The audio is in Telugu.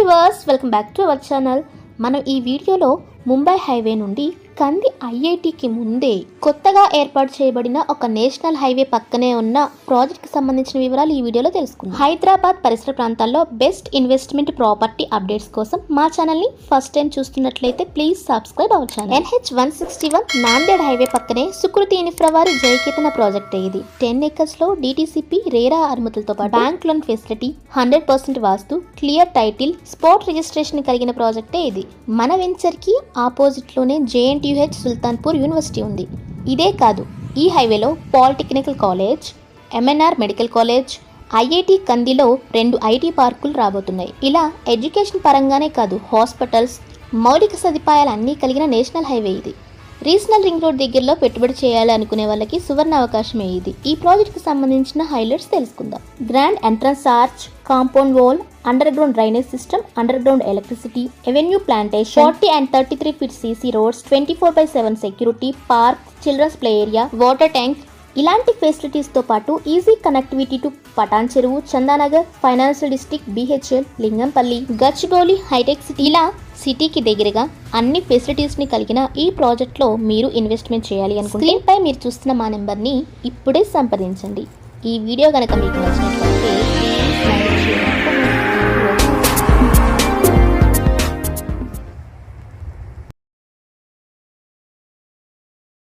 Viewers, welcome back to our channel. మనం ఈ వీడియోలో ముంబై హైవే నుండి కంది ఐఐటికి ముందే కొత్తగా ఏర్పాటు చేయబడిన ఒక నేషనల్ హైవే పక్కనే ఉన్న ప్రాజెక్ట్కి సంబంధించిన వివరాలు ఈ వీడియోలో తెలుసుకుందాం. హైదరాబాద్ పరిసర ప్రాంతాల్లో బెస్ట్ ఇన్వెస్ట్మెంట్ ప్రాపర్టీ అప్డేట్స్ కోసం మా ఛానల్ని ఫస్ట్ టైం చూస్తున్నట్లయితే please subscribe our channel. NH-161 Nanded highway పక్కనే సుకృతి ఇన్ఫ్రా వారి జయకేతన ప్రాజెక్ట్. ఇది 10 acres లో DTCP రేరా అనుమతులతో పాటు బ్యాంక్ లోన్ ఫెసిలిటీ, 100% వాస్తు, క్లియర్ టైటిల్, స్పాట్ రిజిస్ట్రేషన్ కలిగిన ప్రాజెక్టే ఇది. మన వెంచర్ కి ఆపోజిట్ లోనే JNTUH సుల్తాన్పూర్ యూనివర్సిటీ ఉంది. ఇదే కాదు, ఈ హైవేలో polytechnical college, MNR medical college, IIT కందిలో 2 IT పార్కులు రాబోతున్నాయి. ఇలా ఎడ్యుకేషన్ పరంగానే కాదు, హాస్పిటల్స్, మౌలిక సదుపాయాలు అన్నీ కలిగిన నేషనల్ హైవే ఇది. రీజనల్ రింగ్ రోడ్ దగ్గరలో పెట్టుబడి చేయాలి అనుకునే వాళ్ళకి సువర్ణ అవకాశమే ఇది. ఈ ప్రాజెక్ట్కి సంబంధించిన హైలైట్స్ తెలుసుకుందాం. Grand entrance arch, compound wall, under ground drainage system, under ground electricity, avenue plantation, 40 and 33 feet CC roads, 24/7 security, park, children's play area, water tank, ఇలాంటి ఫెసిలిటీస్ తో పాటు easy connectivity to Patancheru, Chandanagar, financial district, BHL, Lingampally, Gachibowli, హైటెక్ సిటీ, ఇలా సిటీకి దగ్గరగా అన్ని ఫెసిలిటీస్ ని కలిగిన ఈ ప్రాజెక్ట్ లో మీరు ఇన్వెస్ట్మెంట్ చేయాలి అనుకుంటే స్క్రీన్ పై మీరు చూస్తున్న మా నెంబర్ ని ఇప్పుడే సంప్రదించండి. ఈ వీడియో కనుక మీకు నచ్చినట్లయితే